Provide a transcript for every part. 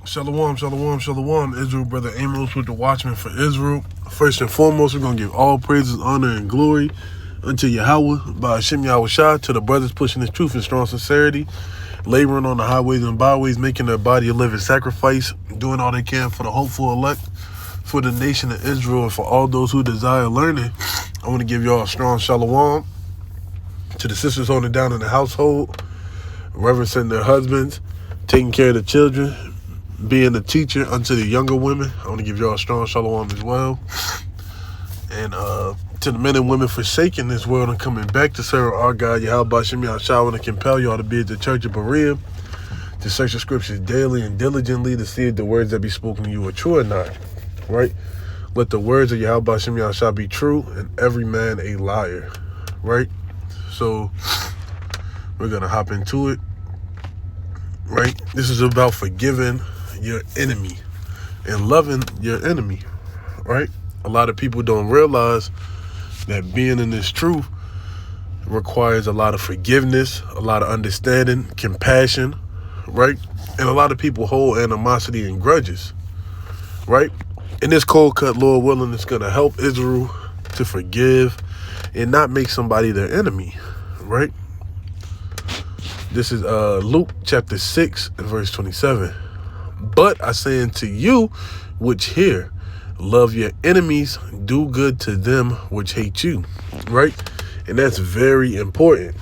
Shalom, shalom, shalom. Israel, brother Amos with the Watchman for Israel. First and foremost, we're going to give all praises, honor, and glory unto Yahweh, by Hashem Yahweh Shah, to the brothers pushing his truth in strong sincerity, laboring on the highways and byways, making their body a living sacrifice, doing all they can for the hopeful elect, for the nation of Israel, and for all those who desire learning. I want to give y'all a strong shalom to the sisters holding down in the household, reverencing their husbands, taking care of the children, being a teacher unto the younger women. I want to give y'all a strong shalom as well. And to the men and women forsaking this world and coming back to serve our God, Yahweh Hashem Yahshua, I want to compel y'all to be at the Church of Berea, to search the scriptures daily and diligently to see if the words that be spoken to you are true or not, right? Let the words of Yahweh Hashem Yahshua be true and every man a liar, right? So we're going to hop into it, right? This is about forgiving your enemy and loving your enemy, right? A lot of people don't realize that being in this truth requires a lot of forgiveness, a lot of understanding, compassion, right? And a lot of people hold animosity and grudges, right? In this cold cut, Lord willing, it's going to help Israel to forgive and not make somebody their enemy, right? This is Luke chapter 6 and verse 27. But I say unto you which hear, love your enemies, do good to them which hate you, right? And that's very important,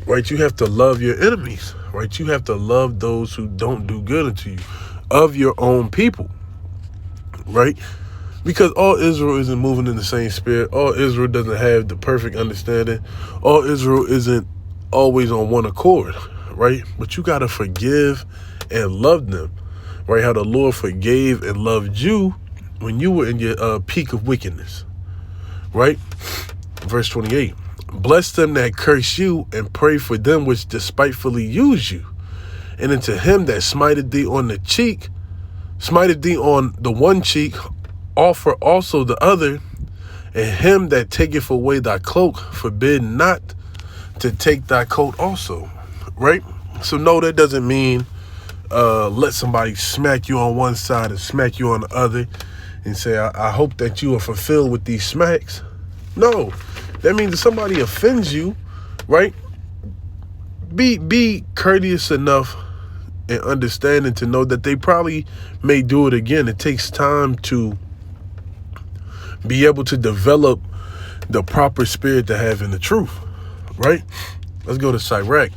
right? You have to love your enemies, right? You have to love those who don't do good unto you, of your own people, right? Because all Israel isn't moving in the same spirit. All Israel doesn't have the perfect understanding. All Israel isn't always on one accord, right? But you got to forgive and love them, right? How the Lord forgave and loved you when you were in your peak of wickedness, right? Verse 28, bless them that curse you and pray for them which despitefully use you. And unto him that smited thee on the cheek, smited thee on the one cheek, offer also the other. And him that taketh away thy cloak, forbid not to take thy coat also, right? So no, that doesn't mean let somebody smack you on one side and smack you on the other and say, I hope that you are fulfilled with these smacks. No, that means if somebody offends you, right? Be courteous enough and understanding to know that they probably may do it again. It takes time to be able to develop the proper spirit to have in the truth, right? Let's go to Sirach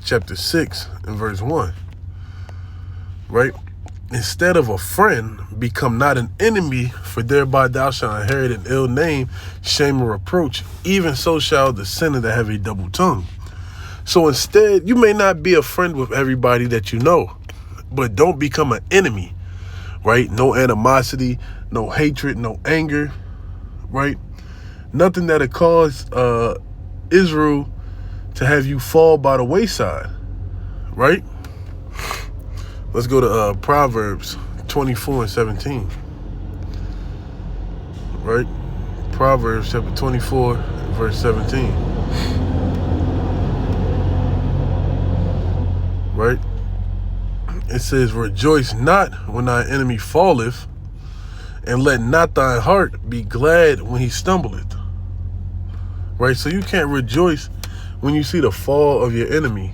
chapter 6 and verse 1. Right? Instead of a friend, become not an enemy, for thereby thou shalt inherit an ill name, shame and reproach. Even so shall the sinner that have a double tongue. So instead, you may not be a friend with everybody that you know, but don't become an enemy, right? No animosity, no hatred, no anger, right? Nothing that'll cause Israel to have you fall by the wayside, right? Let's go to Proverbs 24 and 17, right? Proverbs chapter 24, verse 17, right? It says, rejoice not when thy enemy falleth, and let not thine heart be glad when he stumbleth, right? So you can't rejoice when you see the fall of your enemy.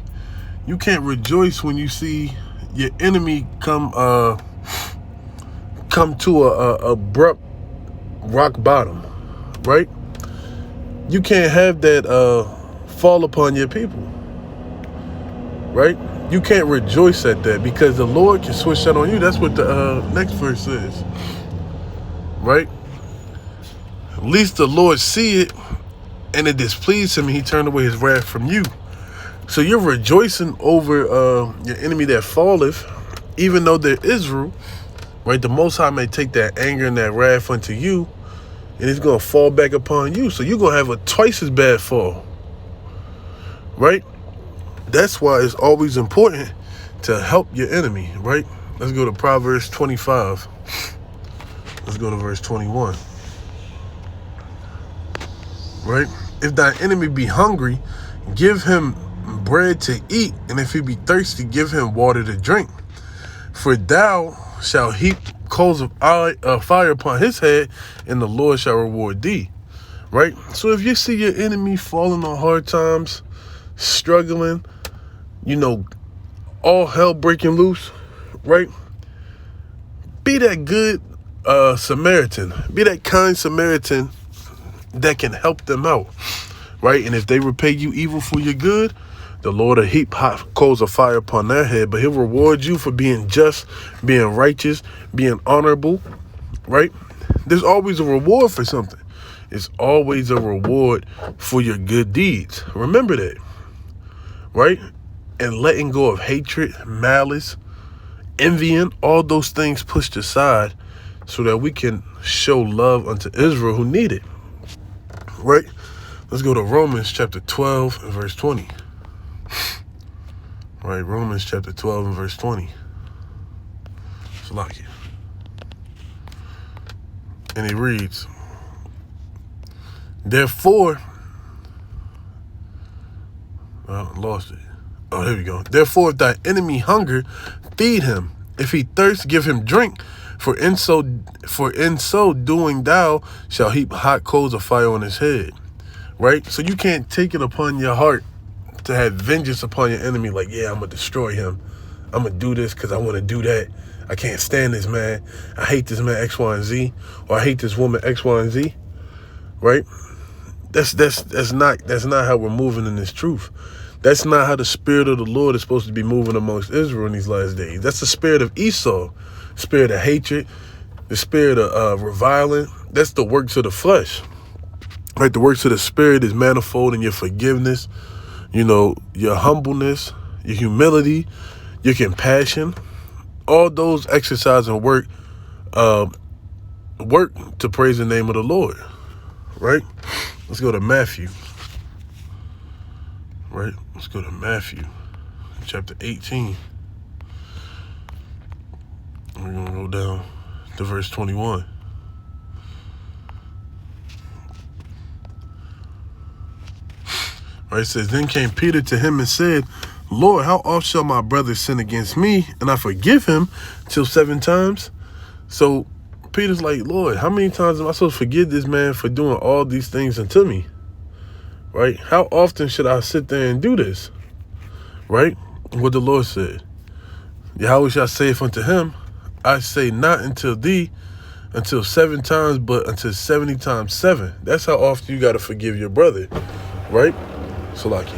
You can't rejoice when you see your enemy come to a abrupt rock bottom, right? You can't have that fall upon your people, right? You can't rejoice at that because the Lord can switch that on you. That's what the next verse says, right? At least the Lord see it and it displeased him and he turned away his wrath from you. So you're rejoicing over your enemy that falleth, even though they're Israel, right? The Most High may take that anger and that wrath unto you, and it's going to fall back upon you. So you're going to have a twice as bad fall, right? That's why it's always important to help your enemy, right? Let's go to Proverbs 25. Let's go to verse 21, right? If thy enemy be hungry, give him bread to eat, and if he be thirsty, give him water to drink. For thou shalt heap coals of fire upon his head, and the Lord shall reward thee. Right? So if you see your enemy falling on hard times, struggling, all hell breaking loose, right? Be that good Samaritan. Be that kind Samaritan that can help them out, right? And if they repay you evil for your good, the Lord will heap hot coals of fire upon their head, but he'll reward you for being just, being righteous, being honorable, right? There's always a reward for something. It's always a reward for your good deeds. Remember that, right? And letting go of hatred, malice, envying, all those things pushed aside so that we can show love unto Israel who need it, right? Let's go to Romans chapter 12 and verse 20. Right, Romans chapter 12 and verse 20. It's like it. And it reads, therefore, I lost it. Oh, here we go. Therefore, if thy enemy hunger, feed him. If he thirst, give him drink. For in so doing thou shalt heap hot coals of fire on his head. Right? So you can't take it upon your heart to have vengeance upon your enemy. Like, yeah, I'm going to destroy him. I'm going to do this because I want to do that. I can't stand this man. I hate this man X, Y, and Z. Or I hate this woman X, Y, and Z. Right? That's not how we're moving in this truth. That's not how the spirit of the Lord is supposed to be moving amongst Israel in these last days. That's the spirit of Esau, spirit of hatred, the spirit of reviling. That's the works of the flesh. Right? The works of the spirit is manifold in your forgiveness, your humbleness, your humility, your compassion. All those exercise and work to praise the name of the Lord. Right? Let's go to Matthew. Right? Let's go to Matthew chapter 18. We're going to go down to verse 21. Right? It says, then came Peter to him and said, Lord, how oft shall my brother sin against me and I forgive him till 7 times? So Peter's like, Lord, how many times am I supposed to forgive this man for doing all these things unto me? Right? How often should I sit there and do this? Right? What the Lord said. Yahweh shall saith unto him, I say not until thee until 7 times, but until 70 times 7. That's how often you got to forgive your brother. Right? Salaki.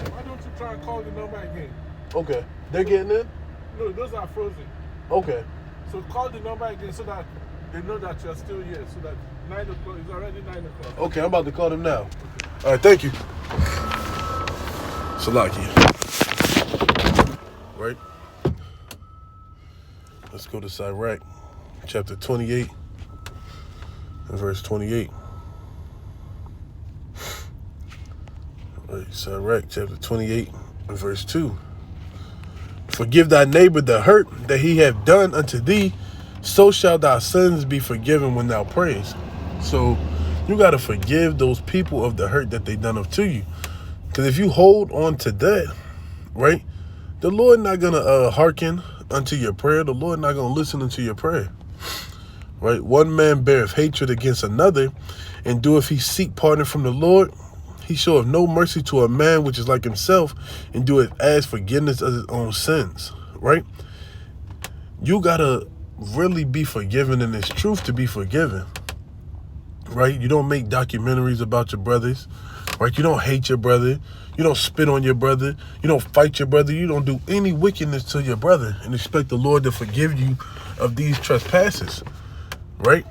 Why don't you try and call the number again? Okay. They're getting in? No, those are frozen. Okay. So call the number again so that they know that you're still here. So that 9 o'clock, it's already 9 o'clock. Okay, I'm about to call them now. Okay. All right, thank you. Salaki. Right? Let's go to Sirach, chapter 28 and verse 28. Right, Sirach, chapter 28 and verse 2. Forgive thy neighbor the hurt that he hath done unto thee, so shall thy sins be forgiven when thou prayest. So you got to forgive those people of the hurt that they done unto you. Because if you hold on to that, right, the Lord not going to hearken unto your prayer. The Lord not going to listen unto your prayer. Right? One man beareth hatred against another, and doeth he seek pardon from the Lord, he showeth no mercy to a man which is like himself, and doeth ask forgiveness of his own sins. Right? You got to really be forgiven in this truth to be forgiven. Right? You don't make documentaries about your brothers. Right? You don't hate your brother. You don't spit on your brother. You don't fight your brother. You don't do any wickedness to your brother and expect the Lord to forgive you of these trespasses. Right?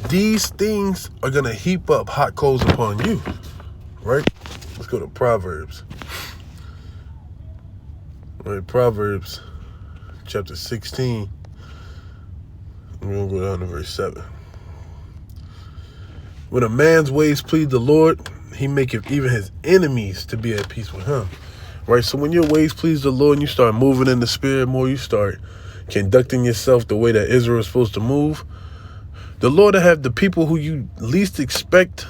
These things are going to heap up hot coals upon you. Right? Let's go to Proverbs. Right, Proverbs chapter 16. We're going to go down to verse 7. When a man's ways please the Lord, he maketh even his enemies to be at peace with him. Right? So when your ways please the Lord and you start moving in the spirit more, you start conducting yourself the way that Israel is supposed to move, the Lord will have the people who you least expect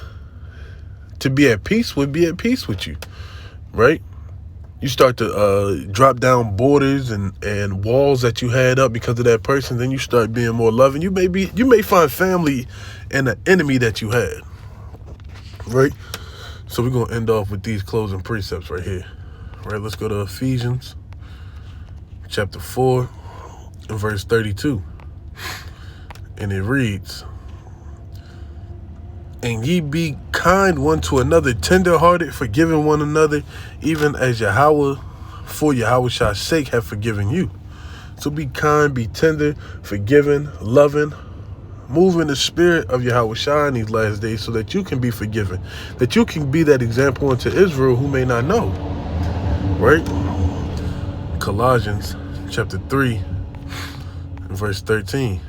to be at peace with you. Right? you start to drop down borders and walls that you had up because of that person. Then you start being more loving. You may find family in an enemy that you had, right? So we're gonna end off with these closing precepts right here. Right, let's go to Ephesians chapter 4 and verse 32. And it reads, "And ye be kind one to another, tender-hearted, forgiving one another, even as Yahweh, for Yahweh's sake, have forgiven you." So be kind, be tender, forgiving, loving, move in the spirit of Yahweh in these last days so that you can be forgiven, that you can be that example unto Israel who may not know. Right? Colossians chapter 3 and verse 13.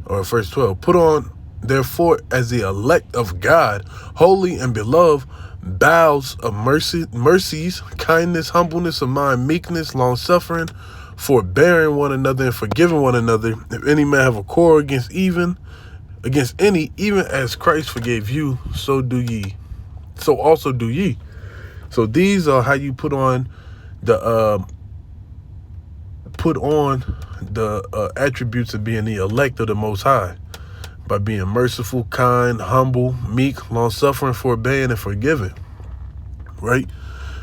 Or verse 12. "Put on, therefore, as the elect of God, holy and beloved, bowels of mercies, kindness, humbleness of mind, meekness, long-suffering, forbearing one another and forgiving one another. If any man have a quarrel against any, even as Christ forgave you, so also do ye." So these are how you put on the attributes of being the elect of the Most High, by being merciful, kind, humble, meek, long-suffering, forbearing, and forgiving. Right?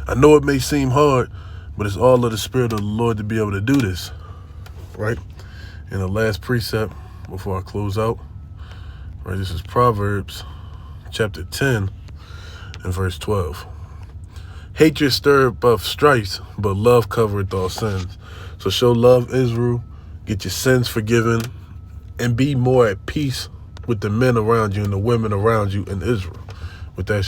I know it may seem hard, but it's all of the Spirit of the Lord to be able to do this. Right? And the last precept before I close out, right? This is Proverbs chapter 10 and verse 12. "Hatred stirreth up strife, but love covereth all sins." So show love, Israel. Get your sins forgiven, and be more at peace with the men around you and the women around you in Israel. With that